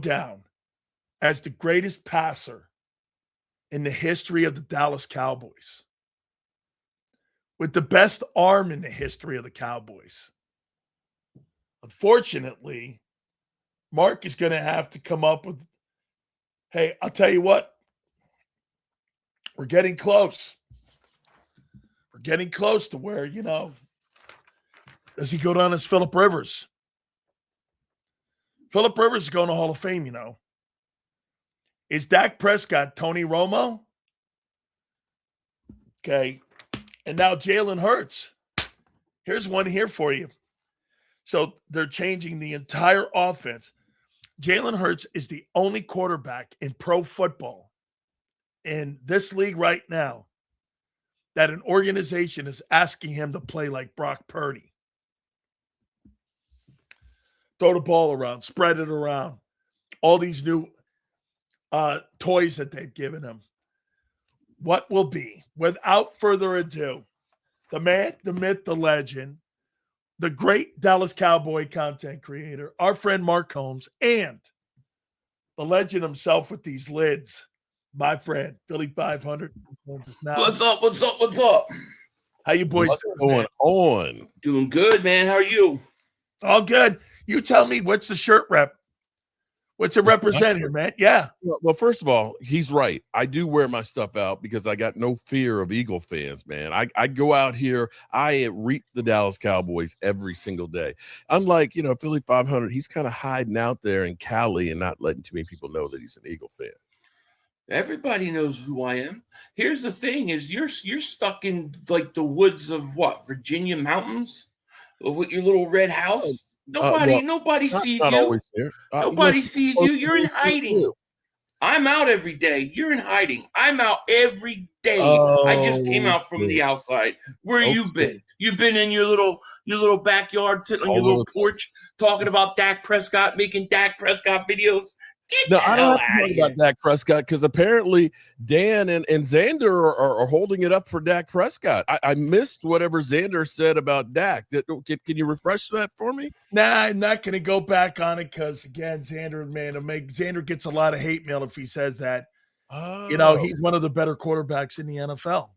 down as the greatest passer in the history of the Dallas Cowboys, with the best arm in the history of the Cowboys. Unfortunately, Mark is going to have to come up with, hey, I'll tell you what, we're getting close. We're getting close to where, does he go down as Phillip Rivers? Phillip Rivers is going to Hall of Fame, Is Dak Prescott Tony Romo? Okay. And now Jalen Hurts. Here's one here for you. So they're changing the entire offense. Jalen Hurts is the only quarterback in pro football in this league right now that an organization is asking him to play like Brock Purdy. Throw the ball around, spread it around. All these new toys that they've given him. What will be, without further ado, the man, the myth, the legend, the great Dallas Cowboy content creator, our friend Mark Holmes, and the legend himself with these lids, my friend, Philly.500. What's up? What's up? What's up? How you boys doing, going on? Doing good, man. How are you? All good. You tell me, what's the shirt rep? What's it represent here, man? Yeah. Well, first of all, he's right. I do wear my stuff out because I got no fear of Eagle fans, man. I go out here. I reap the Dallas Cowboys every single day. Unlike, Philly.500, he's kind of hiding out there in Cali and not letting too many people know that he's an Eagle fan. Everybody knows who I am. Here's the thing: is you're stuck in like the woods of what, Virginia mountains, with your little red house. Nobody sees you. Nobody sees you. You're in hiding. I'm out every day. You're in hiding. I'm out every day. I just came out from the outside. Where you been? You've been in your little backyard, sitting on your little porch, talking about Dak Prescott, making Dak Prescott videos. No, I don't have to know about Dak Prescott because apparently Dan and Xander are holding it up for Dak Prescott. I missed whatever Xander said about Dak. Can you refresh that for me? Nah, I'm not going to go back on it because, again, Xander gets a lot of hate mail if he says that. He's one of the better quarterbacks in the NFL.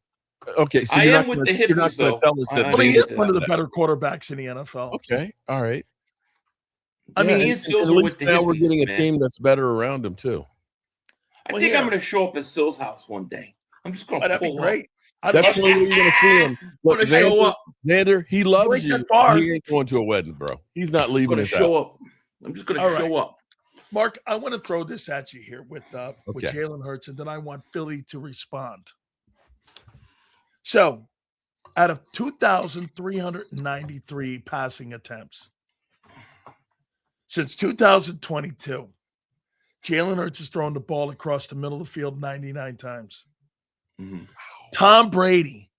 Okay, so you're not going to tell us that. He is one of the better quarterbacks in the NFL. Okay, all right. I mean, now we're getting a team that's better around him too. I think I'm going to show up at Sill's house one day. I'm just going to pull up. Great. That's when you're going to see him. Look, show up. Xander, he loves you. He ain't going to a wedding, bro. He's not leaving his show up. I'm just going to show up. Mark, I want to throw this at you here with Jalen Hurts, and then I want Philly to respond. So, out of 2,393 passing attempts, since 2022, Jalen Hurts has thrown the ball across the middle of the field 99 times. Mm-hmm. Tom Brady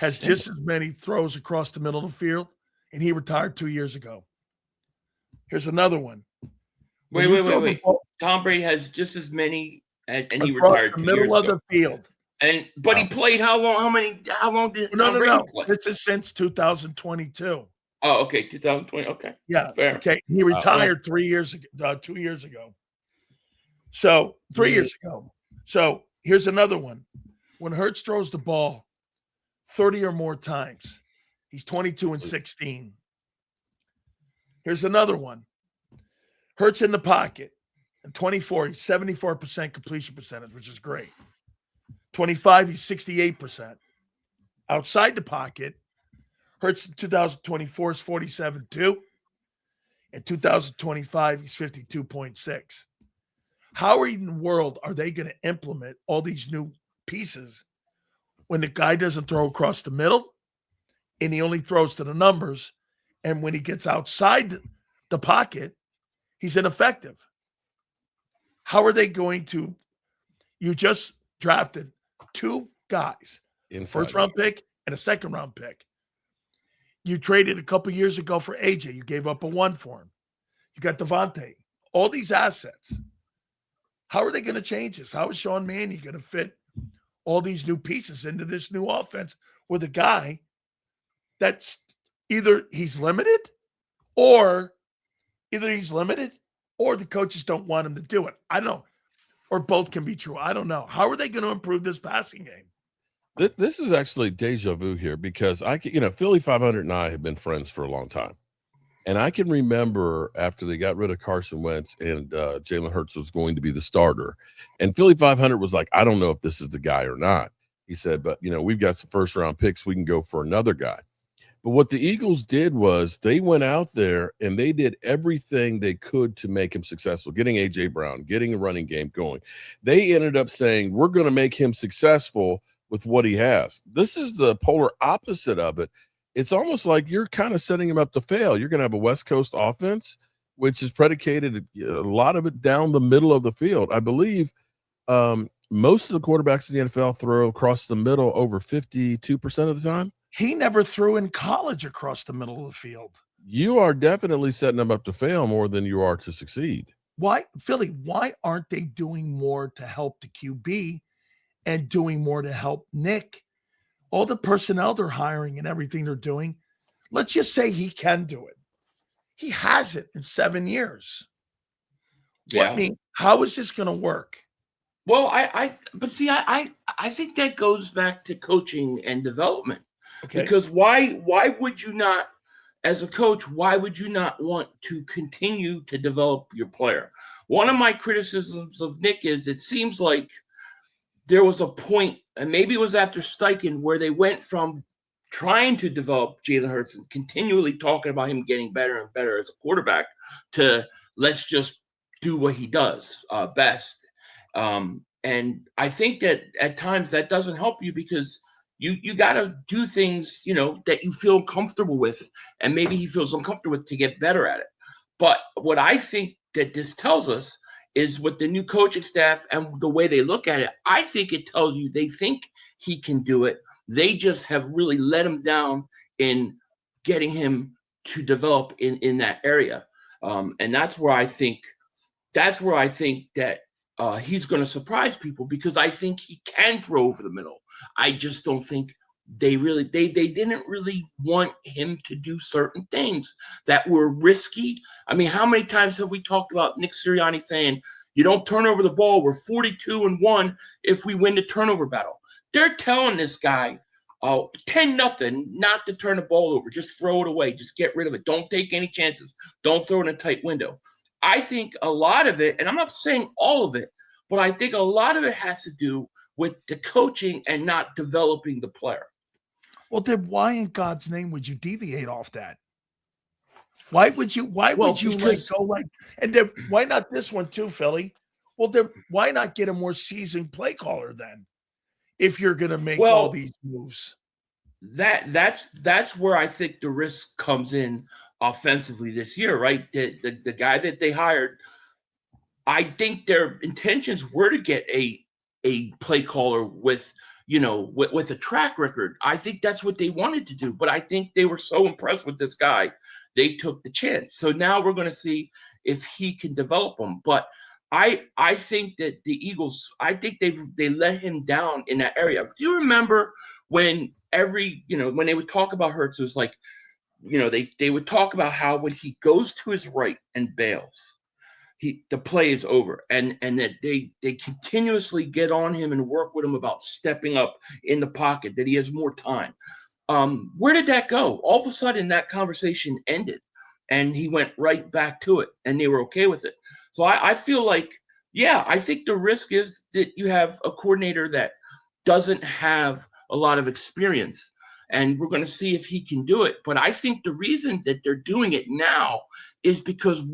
has just as many throws across the middle of the field, and he retired 2 years ago. Here's another one. Wait. Tom Brady has just as many, and he retired 2 years ago. Middle of the field. But he played how long? How long did Tom Brady play? This is since 2022. Oh, okay, 2020. Okay, yeah, fair. Okay, he retired 2 years ago. So 3 years ago. So here's another one. When Hurts throws the ball 30 or more times, he's 22-16. Here's another one. Hurts in the pocket, and 74% completion percentage, which is great. 25, he's 68%. Outside the pocket, Hurts in 2024 is 47.2. In 2025, he's 52.6. How in the world are they going to implement all these new pieces when the guy doesn't throw across the middle and he only throws to the numbers, and when he gets outside the pocket, he's ineffective? How are they going to – you just drafted two guys, first-round pick and a second-round pick. You traded a couple years ago for AJ. You gave up a 1 for him. You got Devontae. All these assets. How are they going to change this? How is Sean Mannion going to fit all these new pieces into this new offense with a guy that's either he's limited or or the coaches don't want him to do it. I don't know. Or both can be true. I don't know. How are they going to improve this passing game? This is actually deja vu here because Philly.500 and I have been friends for a long time. And I can remember after they got rid of Carson Wentz and Jalen Hurts was going to be the starter. And Philly.500 was like, I don't know if this is the guy or not. He said, but, we've got some first-round picks. We can go for another guy. But what the Eagles did was they went out there and they did everything they could to make him successful, getting A.J. Brown, getting a running game going. They ended up saying, we're going to make him successful with what he has. This is the polar opposite of it. It's almost like you're kind of setting him up to fail. You're going to have a West Coast offense, which is predicated a lot of it down the middle of the field. I believe most of the quarterbacks in the NFL throw across the middle over 52% of the time. He never threw in college across the middle of the field. You are definitely setting him up to fail more than you are to succeed. Why, Philly, why aren't they doing more to help the QB and doing more to help Nick? All the personnel they're hiring and everything they're doing, let's just say he can do it. He hasn't in 7 years. Yeah. I mean, how is this going to work? Well, I think that goes back to coaching and development. Okay. Because why would you not, as a coach, why would you not want to continue to develop your player? One of my criticisms of Nick is it seems like there was a point, and maybe it was after Steichen, where they went from trying to develop Jalen Hurts and continually talking about him getting better and better as a quarterback to let's just do what he does best. And I think that at times that doesn't help you because you got to do things, that you feel comfortable with, and maybe he feels uncomfortable with to get better at it. But what I think that this tells us is with the new coaching staff and the way they look at it, I think it tells you they think he can do it. They just have really let him down in getting him to develop in that area. And that's where I think that he's going to surprise people because I think he can throw over the middle. I just don't think they didn't really want him to do certain things that were risky. I mean, how many times have we talked about Nick Sirianni saying, you don't turn over the ball, we're 42-1 if we win the turnover battle. They're telling this guy 10-0 not to turn the ball over. Just throw it away. Just get rid of it. Don't take any chances. Don't throw it in a tight window. I think a lot of it, and I'm not saying all of it, but I think a lot of it has to do with the coaching and not developing the player. Well, then why in God's name would you deviate off that? Why would you let go and then why not this one too, Philly? Well, then why not get a more seasoned play caller then if you're going to make all these moves? That's where I think the risk comes in offensively this year, right? The guy that they hired, I think their intentions were to get a play caller with a track record. I think that's what they wanted to do, but I think they were so impressed with this guy, they took the chance. So now we're going to see if he can develop him. But I think that the Eagles, I think they let him down in that area. Do you remember when when they would talk about Hurts, it was like, they would talk about how when he goes to his right and bails, the play is over, and that they continuously get on him and work with him about stepping up in the pocket, that he has more time. Where did that go? All of a sudden, that conversation ended, and he went right back to it, and they were okay with it. So I feel like, I think the risk is that you have a coordinator that doesn't have a lot of experience, and we're going to see if he can do it. But I think the reason that they're doing it now is because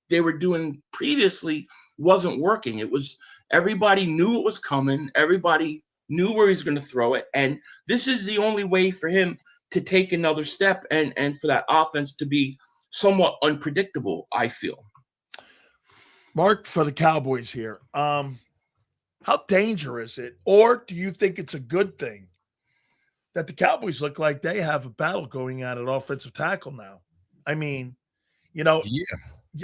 they were doing previously wasn't working. It was everybody knew it was coming. Everybody knew where he's going to throw it. And this is the only way for him to take another step and for that offense to be somewhat unpredictable, I feel. Mark, for the Cowboys here, how dangerous is it? Or do you think it's a good thing that the Cowboys look like they have a battle going on at offensive tackle now? I mean,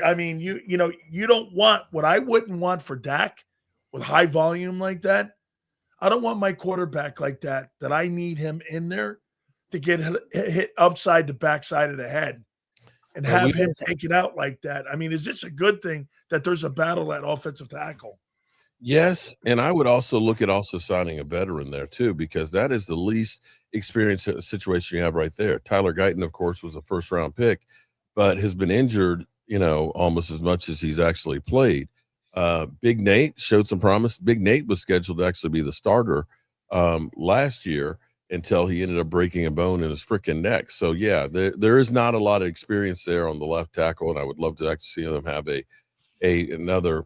I mean, you don't want what I wouldn't want for Dak with high volume like that. I don't want my quarterback like that I need him in there to get hit upside the backside of the head. and have him take it out like that. I mean, is this a good thing that there's a battle at offensive tackle? Yes, and I would also look at also signing a veteran there too, because that is the least experienced situation you have right there. Tyler Guyton, of course, was a first-round pick, but has been injured, almost as much as he's actually played. Big Nate showed some promise. Big Nate was scheduled to actually be the starter last year until he ended up breaking a bone in his freaking neck. So yeah, there is not a lot of experience there on the left tackle, and I would love to actually see them have another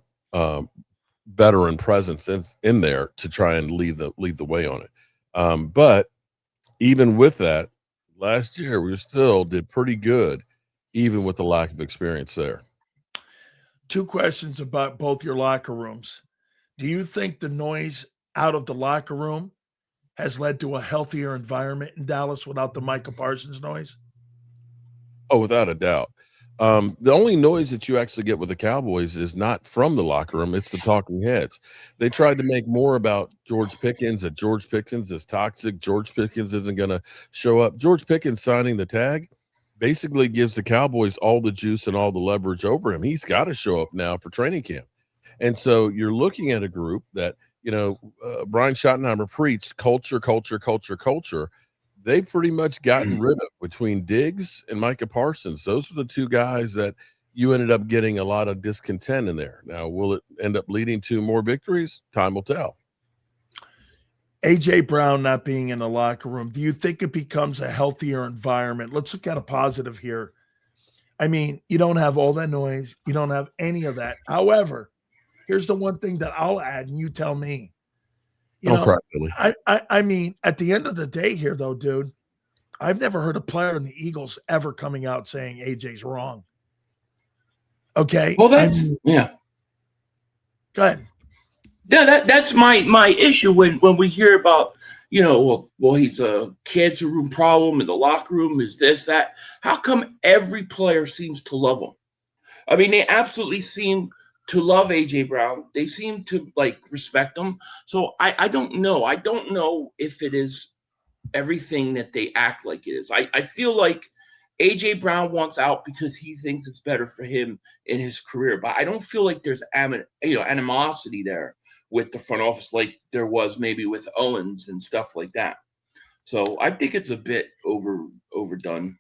veteran presence in there to try and lead the way on it. But even with that, last year we still did pretty good, even with the lack of experience there. 2 questions about both your locker rooms. Do you think the noise out of the locker room has led to a healthier environment in Dallas without the Micah Parsons noise? Oh, without a doubt. The only noise that you actually get with the Cowboys is not from the locker room. It's the talking heads. They tried to make more about George Pickens, that George Pickens is toxic. George Pickens isn't going to show up. George Pickens signing the tag basically gives the Cowboys all the juice and all the leverage over him. He's got to show up now for training camp. And so you're looking at a group that, Brian Schottenheimer preached culture. They've pretty much gotten rid of between Diggs and Micah Parsons. Those are the 2 guys that you ended up getting a lot of discontent in there. Now, will it end up leading to more victories? Time will tell. A.J. Brown not being in the locker room, do you think it becomes a healthier environment? Let's look at a positive here. I mean, you don't have all that noise. You don't have any of that. However, here's the one thing that I'll add, and you tell me. I mean, at the end of the day here, though, dude, I've never heard a player in the Eagles ever coming out saying AJ's wrong. Okay. Well, yeah. Go ahead. Yeah, that's my issue when we hear about, he's a cancer room problem in the locker room, is this, that. How come every player seems to love him? I mean, they absolutely seem to love AJ Brown. They seem to respect him. So I don't know. I don't know if it is everything that they act like it is. I feel like AJ Brown wants out because he thinks it's better for him in his career. But I don't feel like there's animosity there with the front office like there was maybe with Owens and stuff like that. So I think it's a bit overdone.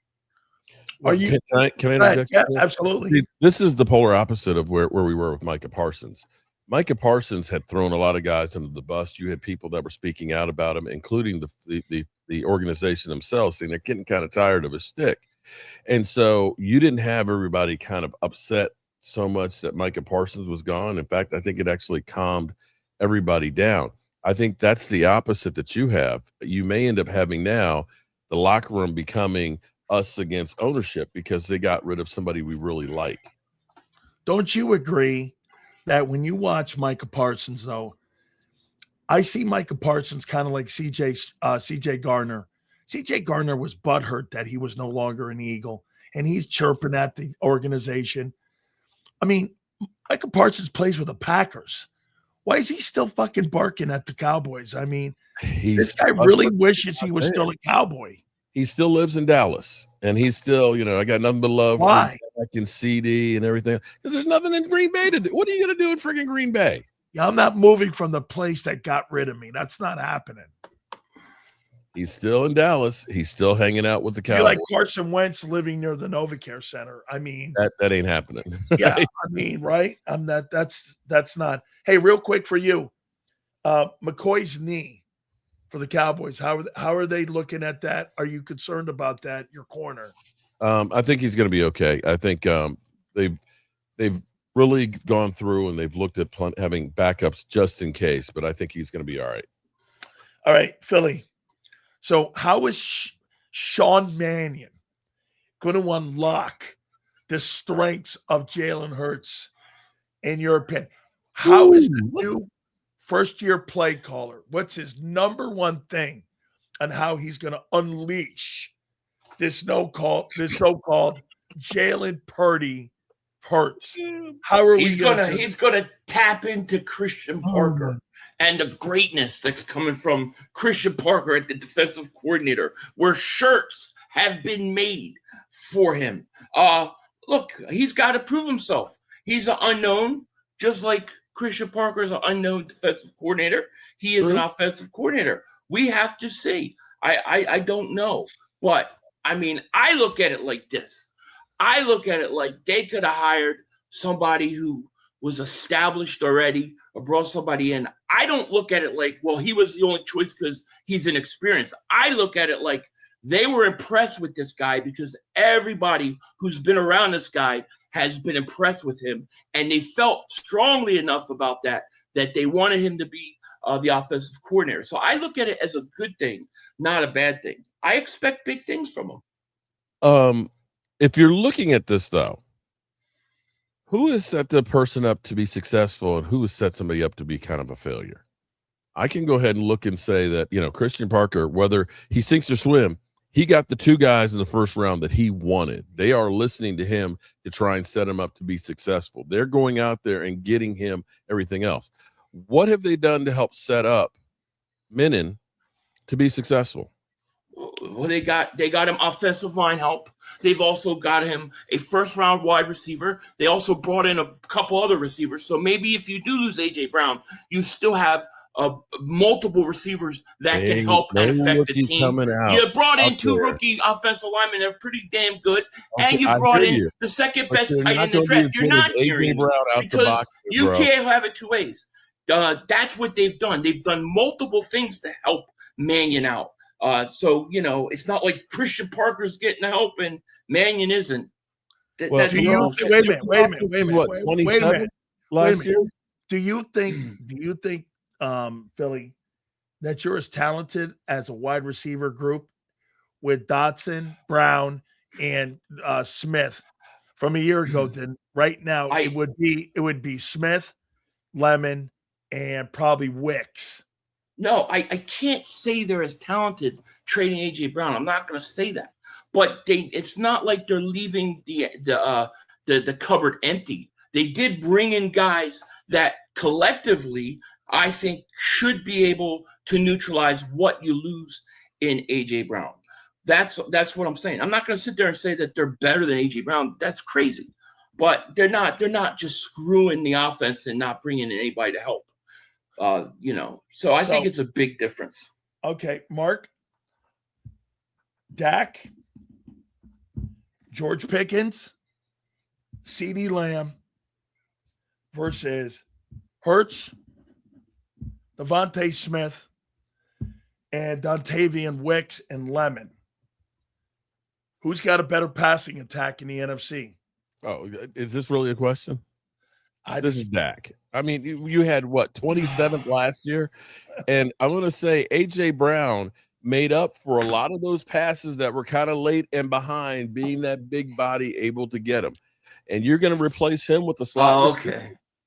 Can I interject? Yeah, absolutely. See, this is the polar opposite of where we were with Micah Parsons. Micah Parsons had thrown a lot of guys under the bus. You had people that were speaking out about him, including the organization themselves, saying they're getting kind of tired of his stick. And so you didn't have everybody kind of upset so much that Micah Parsons was gone. In fact, I think it actually calmed everybody down. I think that's the opposite that you have. You may end up having now the locker room becoming us against ownership because they got rid of somebody we really like. Don't you agree that when you watch Micah Parsons, though, I see Micah Parsons kind of like CJ Garner. CJ Garner was butthurt that he was no longer an Eagle, and he's chirping at the organization. I mean, Micah Parsons plays with the Packers. Why is he still fucking barking at the Cowboys? I mean, this guy really wishes he was still a Cowboy. He still lives in Dallas, and he's still, I got nothing but love for fucking CD and everything. Because there's nothing in Green Bay to do. What are you going to do in freaking Green Bay? Yeah, I'm not moving from the place that got rid of me. That's not happening. He's still in Dallas. He's still hanging out with the Cowboys. You're like Carson Wentz living near the NovaCare Center. I mean, that ain't happening. Yeah, I mean, right? I'm not. That's not. Hey, real quick for you, McCoy's knee for the Cowboys. How are they looking at that? Are you concerned about that? Your corner. I think he's going to be okay. I think they've really gone through and they've looked at having backups just in case. But I think he's going to be all right. All right, Philly. So how is Sean Mannion going to unlock the strengths of Jalen Hurts, in your opinion? How is the new first-year play caller? What's his number one thing on how he's going to unleash this so-called Jalen Purdy Hurts? How are he's gonna tap into Christian Parker and the greatness that's coming from Christian Parker at the defensive coordinator, where shirts have been made for him. Look, he's got to prove himself. He's an unknown, just like Christian Parker is an unknown defensive coordinator. He is an offensive coordinator. We have to see. I don't know. But, I mean, I look at it like this. I look at it like they could have hired somebody who was established already or brought somebody in. I don't look at it like, well, he was the only choice because he's inexperienced. I look at it like they were impressed with this guy because everybody who's been around this guy has been impressed with him, and they felt strongly enough about that they wanted him to be the offensive coordinator. So I look at it as a good thing, not a bad thing. I expect big things from him. If you're looking at this, though, who has set the person up to be successful and who has set somebody up to be kind of a failure? I can go ahead and look and say that, Christian Parker, whether he sinks or swim, he got the 2 guys in the first round that he wanted. They are listening to him to try and set him up to be successful. They're going out there and getting him everything else. What have they done to help set up Menon to be successful? Well, they got him offensive line help. They've also got him a first-round wide receiver. They also brought in a couple other receivers. So maybe if you do lose A.J. Brown, you still have multiple receivers that can help and affect the team. You brought in 2 rookie offensive linemen. They're pretty damn good. Okay, and you brought in the second best tight end in the draft. You're not hearing it because you can't have it 2 ways. That's what they've done. They've done multiple things to help Mannion out. So, it's not like Christian Parker's getting help and Mannion isn't. Wait a minute. What, 27 last year? Do you think, Philly, that you're as talented as a wide receiver group with Dotson, Brown, and Smith from a year ago than right now? It would be Smith, Lemon, and probably Wicks. No, I can't say they're as talented trading A.J. Brown. I'm not going to say that. But it's not like they're leaving the cupboard empty. They did bring in guys that collectively I think should be able to neutralize what you lose in A.J. Brown. That's what I'm saying. I'm not going to sit there and say that they're better than A.J. Brown. That's crazy. But they're not just screwing the offense and not bringing in anybody to help. So I think it's a big difference. Okay, Mark, Dak, George Pickens, CeeDee Lamb versus Hurts, Devontae Smith, and Dontavian Wicks and Lemon. Who's got a better passing attack in the NFC? Oh, is this really a question? This is Dak. I mean, you had 27th last year, and I'm going to say A.J. Brown made up for a lot of those passes that were kind of late and behind, being that big body able to get them. And you're going to replace him with the slot.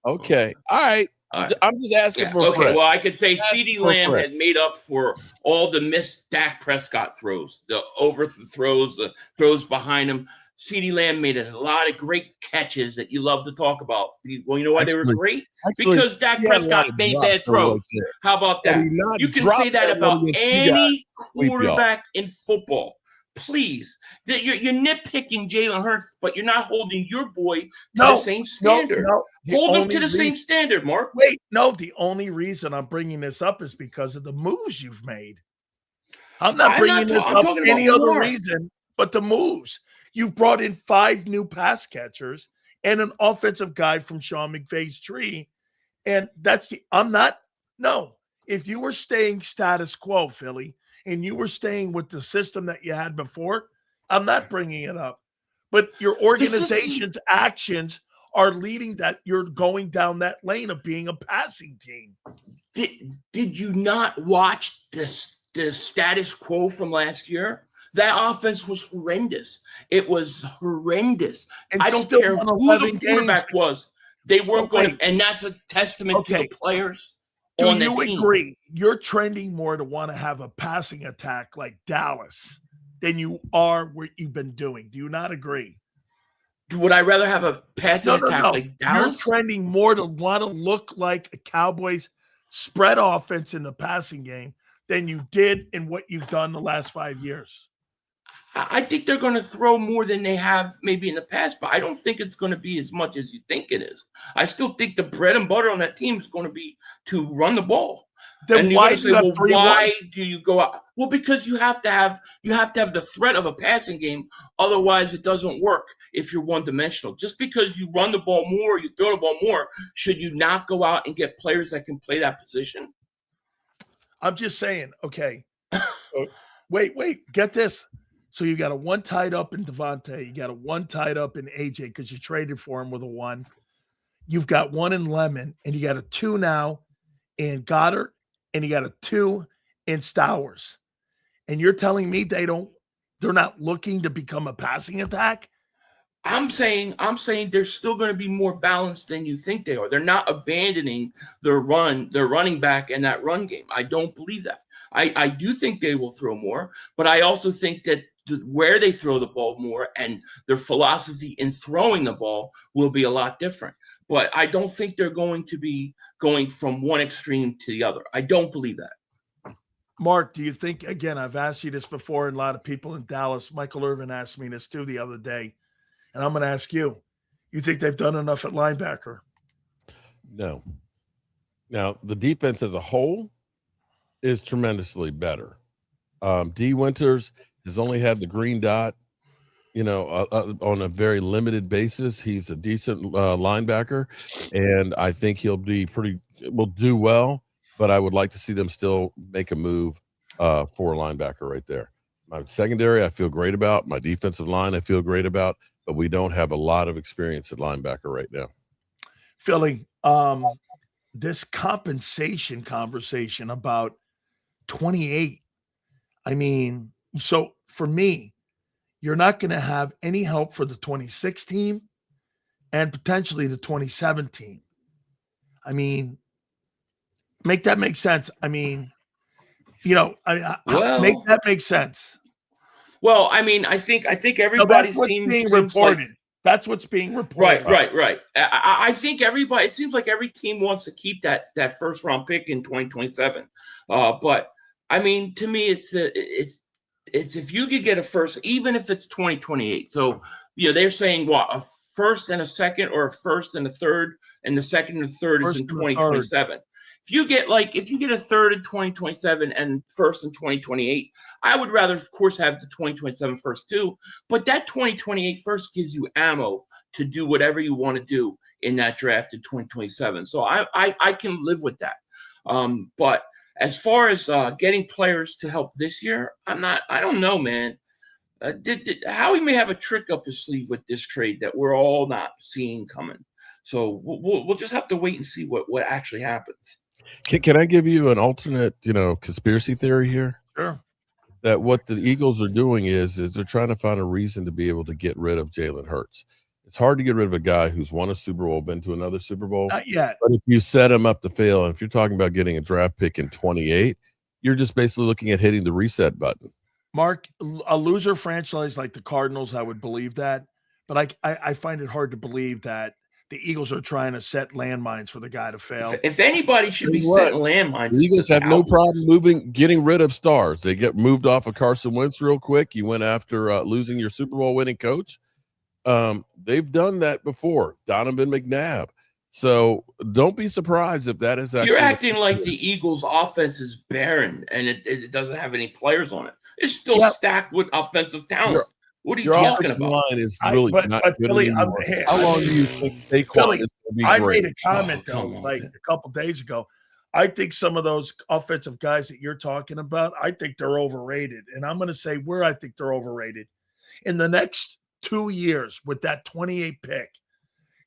Okay. All right. I'm just asking for okay. Well, I could say CeeDee Lamb had made up for all the missed Dak Prescott throws, the overthrows, the throws behind him. CeeDee Lamb made a lot of great catches that you love to talk about. Well, you know why they were great? Because Dak Prescott made bad throws. How about that? You can say that about any quarterback in football. Please. You're nitpicking Jalen Hurts, but you're not holding your boy to the same standard. Hold him to the same standard, Mark. Wait, no, the only reason I'm bringing this up is because of the moves you've made. I'm not bringing this up for any other reason but the moves. You've brought in 5 new pass catchers and an offensive guy from Sean McVay's tree. And if you were staying status quo, Philly, and you were staying with the system that you had before, I'm not bringing it up. But your organization's actions are leading that you're going down that lane of being a passing team. Did you not watch the status quo from last year? That offense was horrendous. It was horrendous. And I don't care who the quarterback was. They weren't going, and that's a testament to the players on the team. Do you agree? You're trending more to want to have a passing attack like Dallas than you are what you've been doing. Do you not agree? Would I rather have a passing attack like Dallas? You're trending more to want to look like a Cowboys spread offense in the passing game than you did in what you've done the last 5 years. I think they're going to throw more than they have maybe in the past, but I don't think it's going to be as much as you think it is. I still think the bread and butter on that team is going to be to run the ball. Then and you're why going to say, well, 3-1? why do you go out? Well, because you have to have the threat of a passing game. Otherwise, it doesn't work if you're one-dimensional. Just because you run the ball more, you throw the ball more, should you not go out and get players that can play that position? I'm just saying, okay. Wait, get this. So you got a 1 tied up in Devontae. You got a 1 tied up in AJ because you traded for him with a 1. You've got 1 in Lemon, and you got a 2 now in Goddard, and you got a 2 in Stowers. And you're telling me they're not looking to become a passing attack? I'm saying they're still going to be more balanced than you think they are. They're not abandoning their running back and that run game. I don't believe that. I do think they will throw more, but I also think that where they throw the ball more and their philosophy in throwing the ball will be a lot different. But I don't think they're going to be going from one extreme to the other. I don't believe that. Mark, do you think, again, I've asked you this before, and a lot of people in Dallas, Michael Irvin asked me this too the other day, and I'm going to ask you, you think they've done enough at linebacker? No. Now, the defense as a whole is tremendously better. D. Winters has only had the green dot, on a very limited basis. He's a decent linebacker, and I think will do well, but I would like to see them still make a move for a linebacker right there. My secondary, I feel great about. My defensive line, I feel great about, but we don't have a lot of experience at linebacker right now. Philly, this compensation conversation about 28, I mean, so for me, you're not going to have any help for the 26 team and potentially the 27 team. I mean, make that make sense. I mean, make that make sense. Well, I mean, I think everybody's team being seems reported. That's what's being reported. Right. I think everybody. It seems like every team wants to keep that first round pick in 2027. But I mean, to me, it's if you could get a first, even if it's 2028. So they're saying what, a first and a second, or a first and a third, and the second and third is in 2027. If you get a third in 2027 and first in 2028, I would rather, of course, have the 2027 first too. But that 2028 first gives you ammo to do whatever you want to do in that draft in 2027. So I can live with that. But as far as getting players to help this year, I don't know, man. Howie may have a trick up his sleeve with this trade that we're all not seeing coming. So we'll just have to wait and see what actually happens. Can I give you an alternate, conspiracy theory here? Sure. That what the Eagles are doing is they're trying to find a reason to be able to get rid of Jalen Hurts. It's hard to get rid of a guy who's won a Super Bowl, been to another Super Bowl. Not yet. But if you set him up to fail, and if you're talking about getting a draft pick in 28, you're just basically looking at hitting the reset button. Mark, a loser franchise like the Cardinals, I would believe that. But I find it hard to believe that the Eagles are trying to set landmines for the guy to fail. If anybody should be setting landmines, the Eagles have no problem getting rid of stars. They get moved off of Carson Wentz real quick. You went after losing your Super Bowl winning coach. They've done that before. Donovan McNabb. So don't be surprised if that is actually. You're acting like the Eagles' offense is barren and it doesn't have any players on it. It's still stacked with offensive talent. What are you talking about? Line is really not good Philly, anymore. How long do you think Saquon is going to be great? I made a comment a couple days ago. I think some of those offensive guys that you're talking about, I think they're overrated. And I'm going to say where I think they're overrated. In the next 2 years with that 28 pick,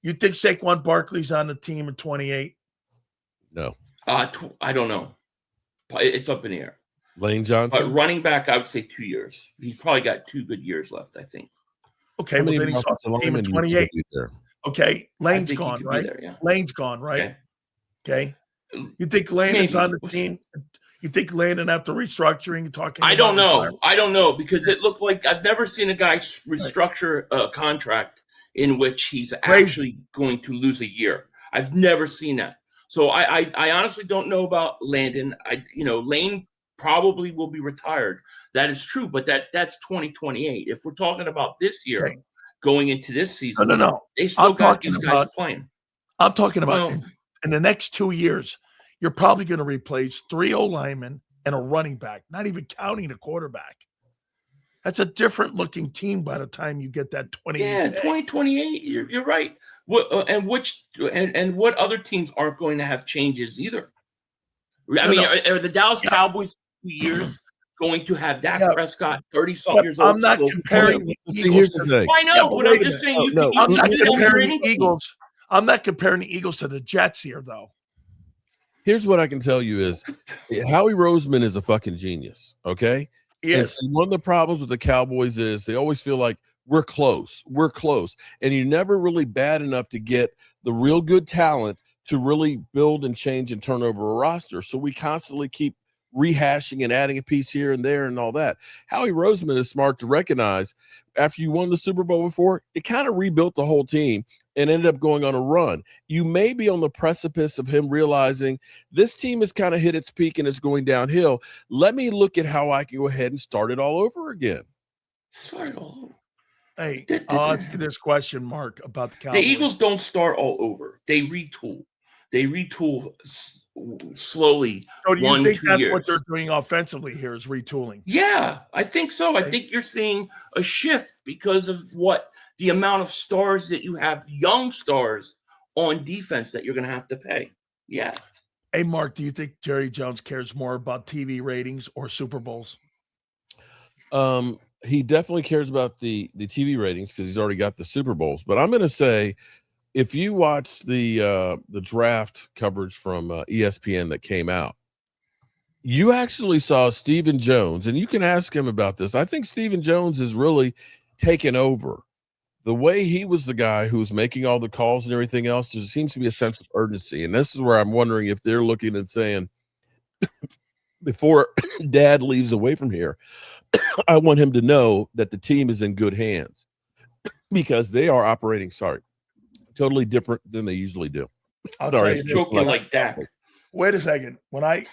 you think Saquon Barkley's on the team in 28? No. I don't know. It's up in the air. Lane Johnson? But running back, I would say 2 years. He's probably got 2 good years left, I think. Okay, well, then he's on the team in 28. Okay, Lane's gone, right? Lane's gone, right? Okay. You think Lane is on the team? You think Landon after restructuring talking? I don't know. I don't know because it looked like I've never seen a guy restructure a contract in which he's actually going to lose a year. I've never seen that. So I honestly don't know about Landon. Lane probably will be retired. That is true, but that's 2028. If we're talking about this year, Okay. going into this season, No. they still got these guys playing. I'm talking about Well, in the next 2 years, you're probably going to replace 3 O-linemen and a running back, not even counting a quarterback. That's a different looking team by the time you get that 20. yeah, 2028. You're right. What what other teams aren't going to have changes either? I mean, are the Dallas Cowboys 2 years going to have Dak Prescott 30-something years old? I'm not comparing the Eagles. Here's the thing. I know, but I'm just saying I'm not you comparing the Eagles. I'm not comparing the Eagles to the Jets here, though. Here's what I can tell you is Howie Roseman is a fucking genius. Okay. Yes. And one of the problems with the Cowboys is they always feel like we're close. And you're never really bad enough to get the real good talent to really build and change and turn over a roster. So we constantly keep rehashing and adding a piece here and there and all that. Howie Roseman is smart to recognize after you won the Super Bowl before, it kind of rebuilt the whole team and ended up going on a run. You may be on the precipice of him realizing this team has kind of hit its peak and it's going downhill. Let me look at how I can go ahead and start it all over again. Start all over. Hey, I'll ask you this question, Mark, about the Cowboys. The Eagles don't start all over. They retool. They retool slowly. So do you think 2 that's years. what they're doing offensively here is retooling? Yeah, I think so. I think you're seeing a shift because of the amount of stars that you have, young stars on defense that you're going to have to pay. Yeah. Hey, Mark, do you think Jerry Jones cares more about TV ratings or Super Bowls? He definitely cares about the TV ratings because he's already got the Super Bowls. But I'm going to say, if you watch the draft coverage from ESPN that came out, you actually saw Stephen Jones, and you can ask him about this. I think Stephen Jones is really taken over. The way he was the guy who was making all the calls and everything else, there seems to be a sense of urgency. And this is where I'm wondering if they're looking and saying, before Dad leaves away from here, I want him to know that the team is in good hands because they are operating, totally different than they usually do. Sorry, joking like that. Wait a second. When I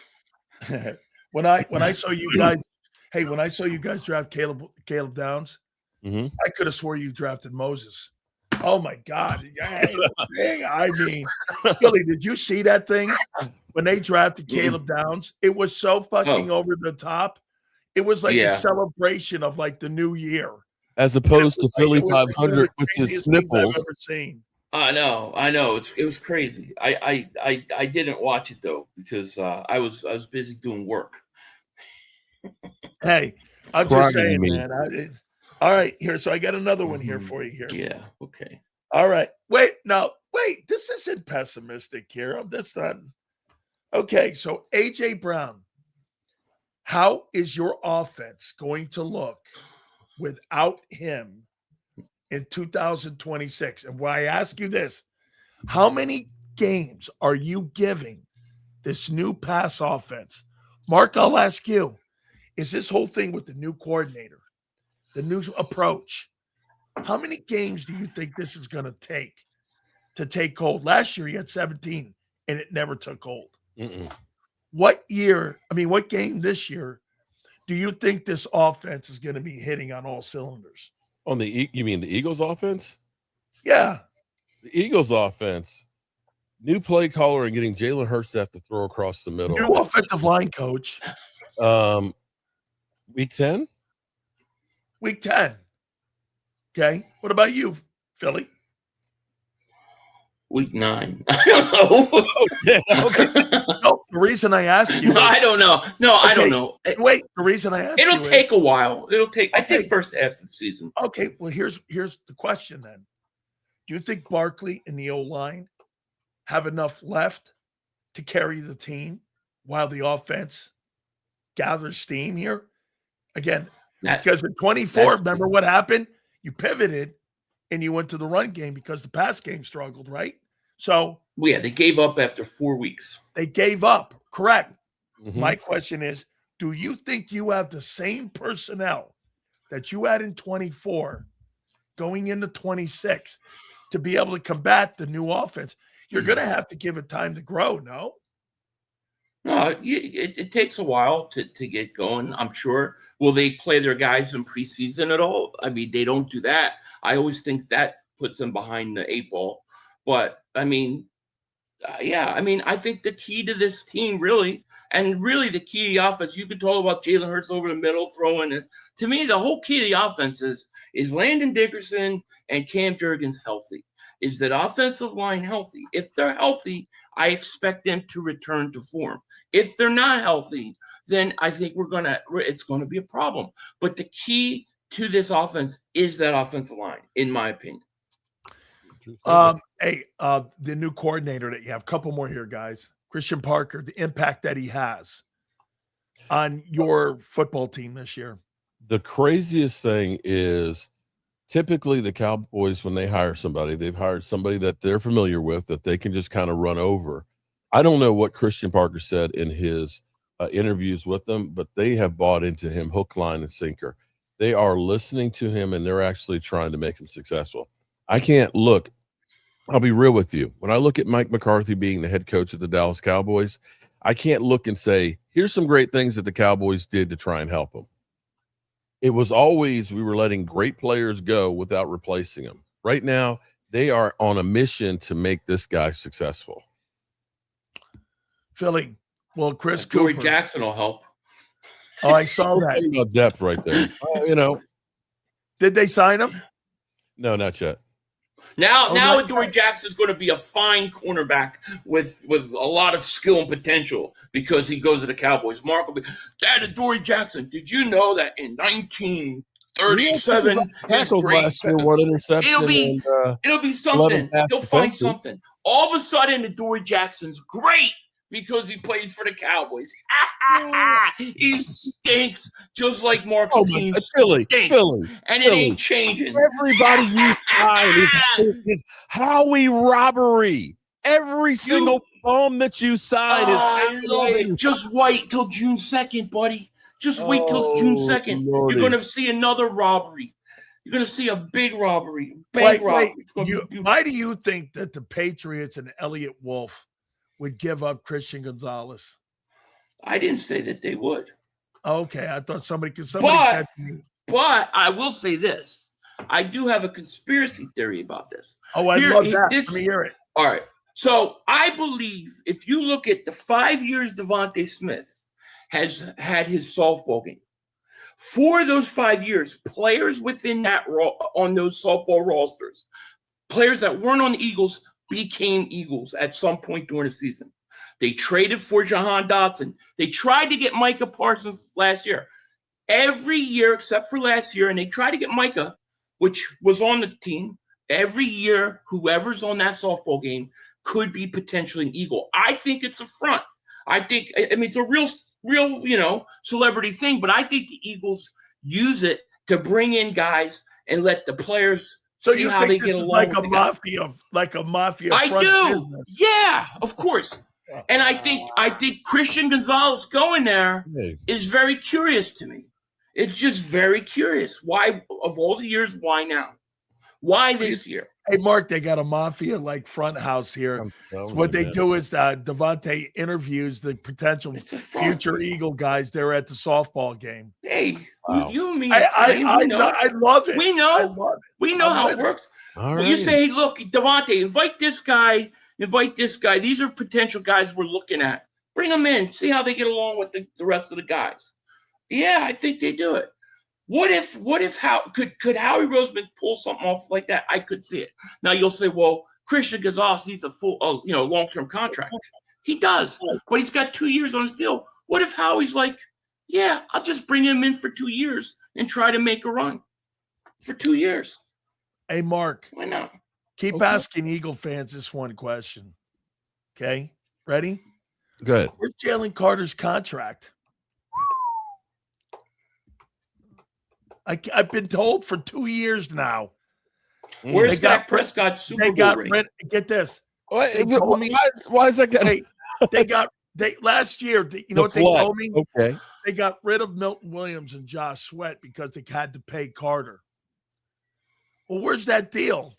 saw you guys, when I saw you guys draft Caleb Downs, I could have swore you drafted Moses. Oh my God! I mean, Billy, did you see that thing when they drafted Caleb Downs? It was so fucking over the top. It was like a celebration of like the new year, as opposed to Philly.500 with his sniffles. I've ever seen. I know. It was crazy. I didn't watch it though because I was busy doing work. Hey, I'm just saying, man. All right, here. So I got another one here for you here. Yeah. Okay. All right. Wait. This isn't pessimistic here. That's not. Okay. So AJ Brown, how is your offense going to look without him in 2026? And why I ask you this, how many games are you giving this new pass offense? Mark, I'll ask you, is this whole thing with the new coordinator, the new approach, how many games do you think this is going to take hold? Last year, he had 17, and it never took hold. What game this year do you think this offense is going to be hitting on all cylinders? You mean the Eagles offense? Yeah. The Eagles offense. New play caller and getting Jalen Hurts to have to throw across the middle. New offensive line coach. Week 10? Week 10. Okay. What about you, Philly? Week 9. I don't know. Okay. No, the reason I ask you. I don't know. No, I don't know. Wait, the reason I ask It'll take a while. I think first half of the season. Okay. Well, here's the question then. Do you think Barkley and the O-line have enough left to carry the team while the offense gathers steam here? Again, because in 24, remember what happened? You pivoted and you went to the run game because the pass game struggled, right? So they gave up after 4 weeks. They gave up, correct. My question is, do you think you have the same personnel that you had in 24 going into 26 to be able to combat the new offense? You're going to have to give it time to grow, no? No, it takes a while to get going, I'm sure. Will they play their guys in preseason at all? I mean, they don't do that. I always think that puts them behind the 8 ball. But, I mean, yeah, I mean, I think the key to this team really, and really the key to the offense, you could talk about Jalen Hurts over the middle throwing. And to me, the whole key to the offense is Landon Dickerson and Cam Jurgens healthy? Is that offensive line healthy? If they're healthy, I expect them to return to form. If they're not healthy, then I think it's going to be a problem. But the key to this offense is that offensive line, in my opinion. Hey, the new coordinator that you have, a couple more here, guys. Christian Parker, the impact that he has on your football team this year. The craziest thing is typically the Cowboys, when they hire somebody, they've hired somebody that they're familiar with, that they can just kind of run over. I don't know what Christian Parker said in his interviews with them, but they have bought into him hook, line, and sinker. They are listening to him, and they're actually trying to make him successful. I can't look. I'll be real with you. When I look at Mike McCarthy being the head coach of the Dallas Cowboys, I can't look and say, here's some great things that the Cowboys did to try and help them. It was always we were letting great players go without replacing them. Right now, they are on a mission to make this guy successful. Philly. Well, Chris Corey Cooper. Jackson will help. Oh, I saw We're that. talking about depth right there. Did they sign him? No, not yet. Now Adoree Jackson's going to be a fine cornerback with a lot of skill and potential because he goes to the Cowboys. Mark will be, Dad, Adoree Jackson, did you know that in 1937 tackles last year, one interception? It'll be something. He'll find something. All of a sudden, Adoree Jackson's great because he plays for the Cowboys. He stinks just like Mark's team Philly, and it ain't changing. Everybody you sign is Howie robbery. Every single phone that you sign is. I love it. Just wait till June 2nd, buddy. Just wait till June 2nd. Lordy. You're going to see another robbery. You're going to see a big robbery. Robbery. Why do you think that the Patriots and Elliott Wolf would give up Christian Gonzalez? I didn't say that they would. Okay, I thought somebody said to me. But I will say this. I do have a conspiracy theory about this. Oh, I love that. Let me hear it. All right. So I believe if you look at the 5 years Devontae Smith has had his softball game, for those 5 years, players within that on those softball rosters, players that weren't on the Eagles became Eagles at some point during the season. They traded for Jahan Dotson. They tried to get Micah Parsons last year. Every year except for last year, and they tried to get Micah, which was on the team. Every year, whoever's on that softball game could be potentially an Eagle. I think it's a front. I mean, it's a real, celebrity thing, but I think the Eagles use it to bring in guys and let the players see how they get along. Like a mafia. I do. Business. Yeah, of course. And I think Christian Gonzalez going there is very curious to me. It's just very curious. Why, of all the years, why now? Why this year? Hey, Mark, they got a mafia front house here. What they do is Devontae interviews the potential future Eagle guys there at the softball game. Hey, you mean I love it. We know. We know how it works. Right. You say, hey, look, Devontae, invite this guy. These are potential guys we're looking at. Bring them in. See how they get along with the rest of the guys. Yeah, I think they do it. What if could Howie Roseman pull something off like that? I could see it. Now you'll say, well, Christian Gonzalez needs a full, long-term contract. He does, but he's got 2 years on his deal. What if Howie's like, yeah, I'll just bring him in for 2 years and try to make a run for 2 years? Hey, Mark. Why not? Keep asking Eagle fans this one question. Okay, ready? Good. Where's Jalen Carter's contract? I've been told for 2 years now. Where's Dak Prescott's Super Bowl ring? Get this. Why is that getting? Last year. You know what they told me? Okay. They got rid of Milton Williams and Josh Sweat because they had to pay Carter. Well, where's that deal?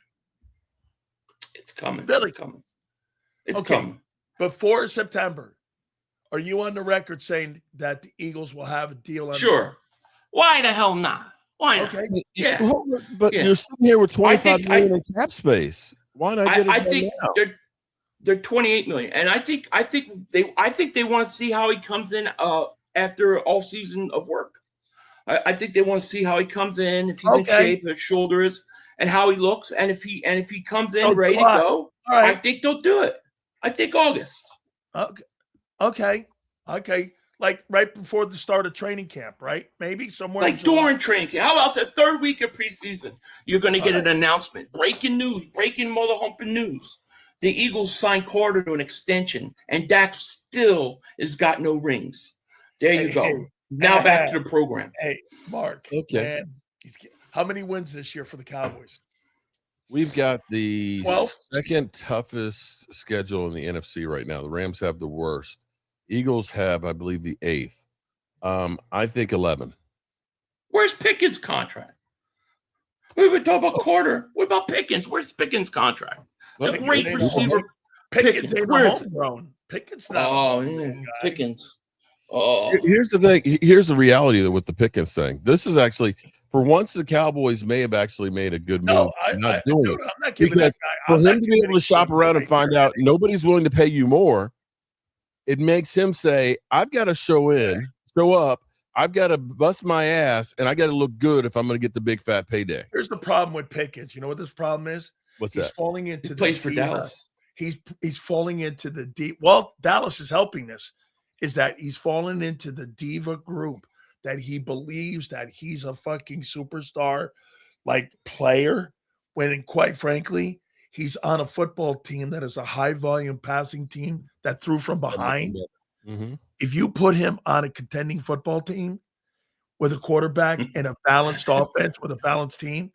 It's coming. Billy. It's coming. It's coming. Before September, Are you on the record saying that the Eagles will have a deal on? Sure. Why the hell not? Why not? Okay. Yeah. But Yeah. you're sitting here with 25 think- million in cap space. Why not get it I done think now? they're 28 million, and I think they want to see how he comes in after all season of work. I think they want to see how he comes in, if he's in shape, his shoulders, and how he looks, and if he comes in ready to go, I think they'll do it. I think August. Okay. Like right before the start of training camp, right? Maybe somewhere like during training camp. How about the third week of preseason? You're going to get an announcement. Breaking news, breaking mother humping news. The Eagles signed Carter to an extension, and Dak still has got no rings. There you go. Now back to the program. Hey, Mark. Okay. Man, how many wins this year for the Cowboys? We've got the 12? second toughest schedule in the NFC right now. The Rams have the worst. Eagles have, I believe, the 8th. I think 11. Where's Pickens' contract? We've been talking about Carter. What about Pickens? Where's Pickens' contract? Well, The great receiver. Pickens ain't Where is it? homegrown. Pickens not. Oh, Pickens. Oh, Here's the thing. Here's the reality with the Pickens thing. This is actually, for once, the Cowboys may have actually made a good move. No, I'm not giving that because guy. for him to be able to shop around and find out nobody's willing to pay you more, it makes him say, I've got to show up, I've got to bust my ass, and I got to look good if I'm going to get the big fat payday. Here's the problem with Pickens. You know what this problem is? What's He's that? falling into he plays for Dallas. He's falling into the deep. Well, Dallas is helping this. Is that he's fallen into the diva group that he believes that he's a fucking superstar like player, when quite frankly, he's on a football team that is a high volume passing team that threw from behind. Mm-hmm. If you put him on a contending football team with a quarterback and a balanced offense with a balanced team,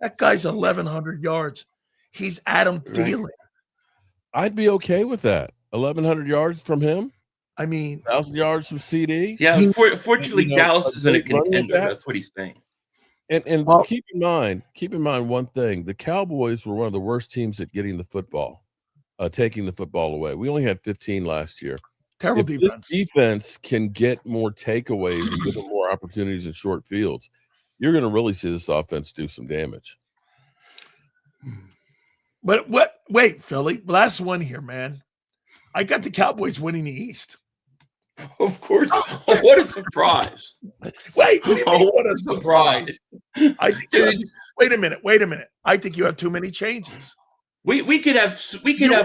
that guy's 1,100 yards. He's Adam Thielen. I'd be okay with that. 1,100 yards from him. I mean, 1,000 yards from CD. Yeah, fortunately, Dallas isn't a contender. That's what he's saying. And keep in mind one thing: the Cowboys were one of the worst teams at getting the football, taking the football away. We only had 15 last year. Terrible defense. This defense can get more takeaways and give them more opportunities in short fields, you're going to really see this offense do some damage. But wait, Philly, last one here, man. I got the Cowboys winning the East. Of course. Oh, what a surprise. Wait, what do you mean, what a surprise? I think wait a minute. I think you have too many changes. We could have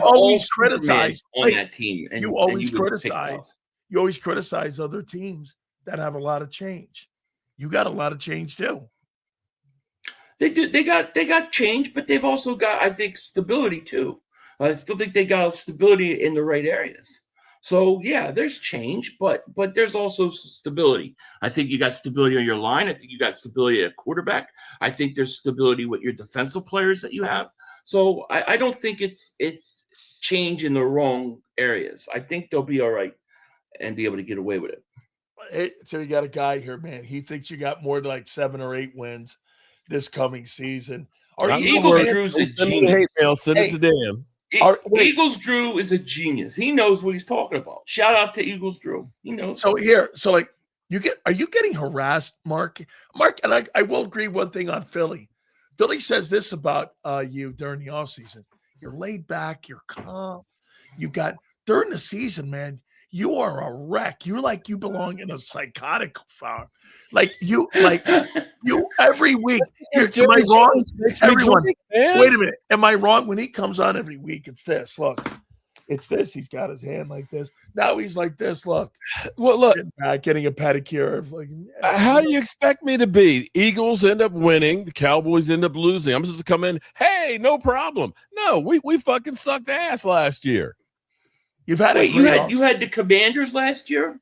always all criticize on that team. And, you always criticize other teams that have a lot of change. You got a lot of change too. They do. They got change, but they've also got, I think, stability too. I still think they got stability in the right areas. So yeah, there's change, but there's also stability. I think you got stability on your line. I think you got stability at quarterback. I think there's stability with your defensive players that you have. So I don't think it's change in the wrong areas. I think they'll be all right and be able to get away with it. So you got a guy here, man. He thinks you got more than like 7 or 8 wins this coming season. Eagles Drew's a genius. Hate mail, send it to Dan. Eagles Drew is a genius. He knows what he's talking about. Shout out to Eagles Drew. He knows. So like are you getting harassed, Mark? Mark, and I will agree one thing on Philly. Philly says this about you during the offseason. You're laid back, you're calm. You got during the season, man, you are a wreck. You're like you belong in a psychotic farm. Like you every week. Am I wrong? Everyone, wait a minute. Am I wrong? When he comes on every week, it's this. Look, it's this. He's got his hand like this. Now he's like this. Look. Well, look, getting a pedicure. Like, how do you expect me to be? Eagles end up winning. The Cowboys end up losing. I'm supposed to come in. Hey, no problem. No, we fucking sucked ass last year. You've had you had the Commanders last year?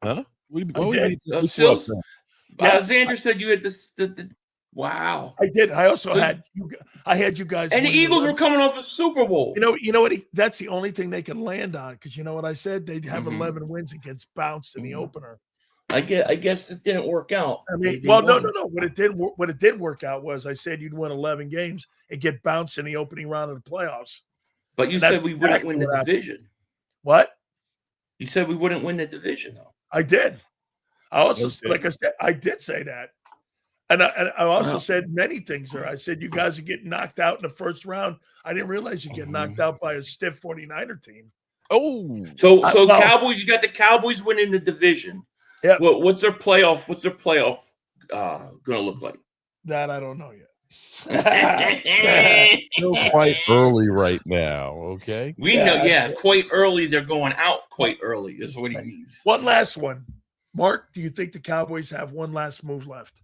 Huh? Xander said you had the wow. I did. I also had you guys. And the Eagles were coming off a Super Bowl. You know what? That's the only thing they can land on, because you know what I said? They'd have 11 wins and gets bounced in the opener. I guess it didn't work out. I mean, no. What it didn't work out was I said you'd win 11 games and get bounced in the opening round of the playoffs. But you said we wouldn't win the division. What? You said we wouldn't win the division, though. I did. I also, Okay. like I said, I did say that. And I also said many things there. I said, you guys are getting knocked out in the first round. I didn't realize you get knocked out by a stiff 49er team. Oh, So well, Cowboys, you got the Cowboys winning the division. Yeah. Well, what's their playoff going to look like? That I don't know yet. still quite early right now. Okay. We know, quite early. They're going out quite early is what he means. One last one. Mark, do you think the Cowboys have one last move left?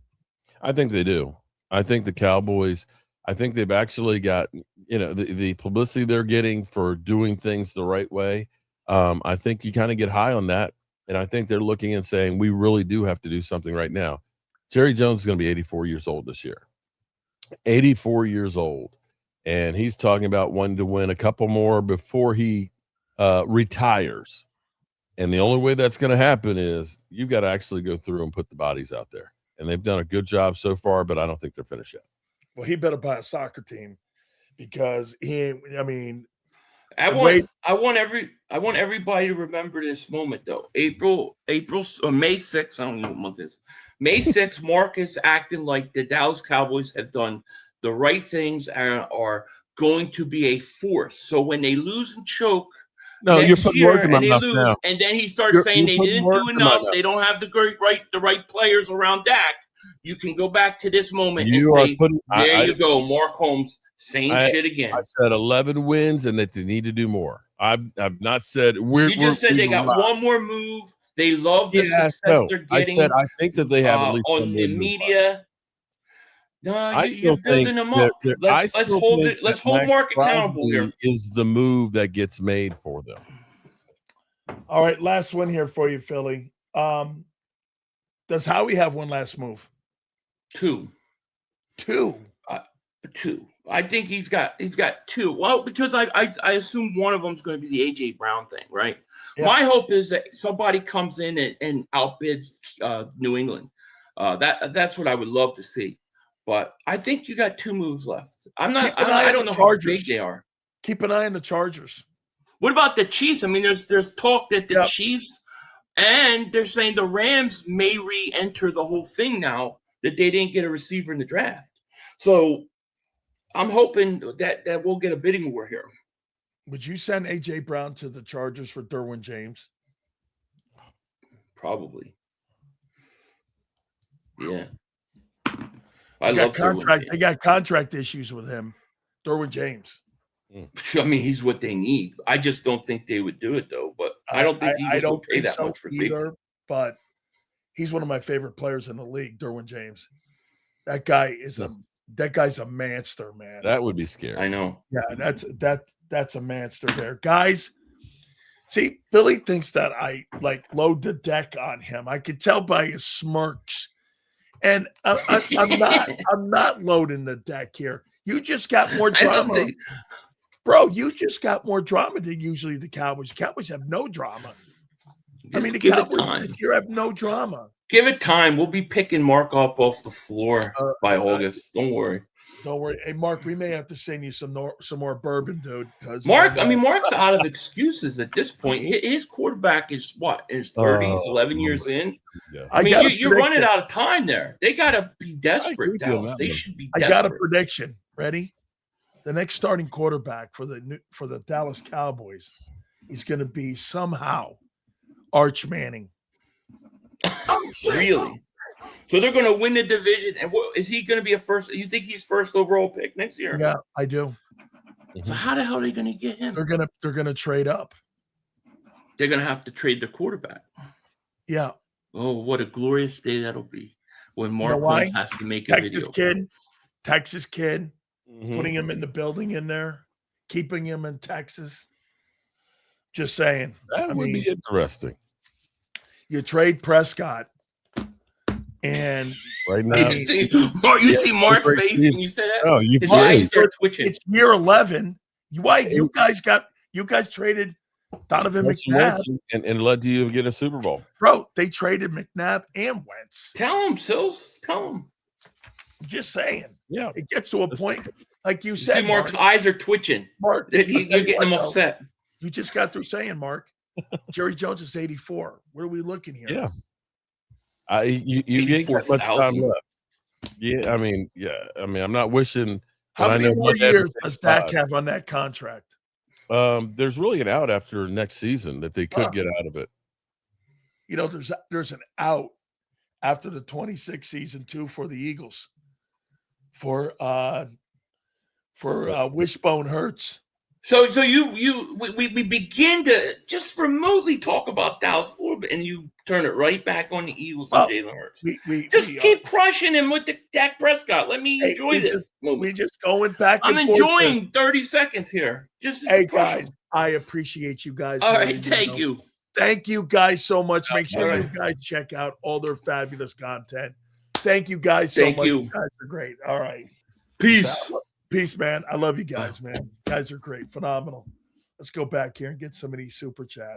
I think they do. I think the Cowboys, I think they've actually got, the publicity they're getting for doing things the right way. I think you kind of get high on that. And I think they're looking and saying, we really do have to do something right now. Jerry Jones is going to be 84 years old this year. 84 years old. And he's talking about wanting to win a couple more before he retires. And the only way that's going to happen is you've got to actually go through and put the bodies out there. And they've done a good job so far, but I don't think they're finished yet. Well, he better buy a soccer team because I want everybody to remember this moment though. April or May 6th, I don't know what month it is. May 6th, Mark is acting like the Dallas Cowboys have done the right things and are going to be a force. So when they lose and choke, no, you're putting work in my and mouth they lose, now. And then he starts saying they didn't do enough. They don't have the right players around Dak. You can go back to this moment and say, there you go, Mark Holmes, same shit again. I said 11 wins and that they need to do more. I've not said you just said they got one more move. They love the success they're getting. I think that they have at least on the media. No, you're building them up. Let's hold Mark accountable here. Is the move that gets made for them. All right, last one here for you, Philly. Does Howie have one last move? Two. I think he's got two. Well, because I assume one of them is going to be the AJ Brown thing, right? Yeah. My hope is that somebody comes in and outbids New England. That's what I would love to see. But I think you got two moves left. I don't know how big they are. Keep an eye on the Chargers. What about the Chiefs? I mean, there's talk that the Chiefs and they're saying the Rams may re-enter the whole thing now that they didn't get a receiver in the draft. So I'm hoping that we'll get a bidding war here. Would you send AJ Brown to the Chargers for Derwin James? Probably. Yeah. They got contract issues with him. Derwin James. I mean, he's what they need. I just don't think they would do it though. But I don't think Eagles will pay that much for either. But he's one of my favorite players in the league, Derwin James. That guy is that guy's a monster, man. That would be scary. I know. Yeah, that's a monster there, guys. See, Billy thinks that I load the deck on him. I could tell by his smirks, and I'm not loading the deck here. You just got more drama, bro. You just got more drama than usually the Cowboys. The Cowboys have no drama. I mean, the Cowboys this year have no drama. Give it time. We'll be picking Mark up off the floor by August. Don't worry. Don't worry. Hey, Mark, we may have to send you some more bourbon, dude. Because Mark's out of excuses at this point. His quarterback is what? In his 30s, 11 years in? Yeah. I mean, you're running out of time there. They got to be desperate, Dallas. They should be desperate. I got a prediction. Ready? The next starting quarterback for the Dallas Cowboys is going to be somehow Arch Manning. Really? So they're going to win the division, and is he going to be a first? You think he's first overall pick next year? Yeah, I do. So how the hell are they going to get him? They're gonna trade up. They're going to have to trade the quarterback. Yeah. Oh, what a glorious day that'll be when Mark Holmes has to make a video. Texas kid, putting him in the building in there, keeping him in Texas. Just saying. That would be interesting. You trade Prescott, and right now you see Mark's face when you say that. Oh, his eyes start twitching. It's year 11. Why you guys traded Donovan McNabb and led you to get a Super Bowl, bro? They traded McNabb and Wentz. Tell him, Sills. Tell him. Just saying. Yeah, it gets to a point like you said. See, Mark's eyes are twitching. Mark, you're getting him upset. You just got through saying, Mark. Jerry Jones is 84. What are we looking here? Yeah. You ain't got much time 84,000. left. Yeah, I'm not wishing. How I many know more my dad years was does Dak 85. have on that contract? There's really an out after next season that they could get out of it. You know, there's an out after the 26 season too for the Eagles for Wishbone Hurts. So we begin to just remotely talk about Dallas a little bit, and you turn it right back on the Eagles and Jalen Hurts. We keep crushing him with the Dak Prescott. Let me enjoy this moment. We just going back. I'm and forth enjoying 30 seconds here. Hey guys, I appreciate you guys. All right, thank you. Thank you guys so much. Make sure you guys check out all their fabulous content. Thank you guys so much. You guys are great. All right. Peace. Peace, man. I love you guys, man. You guys are great. Phenomenal. Let's go back here and get some of these super chats.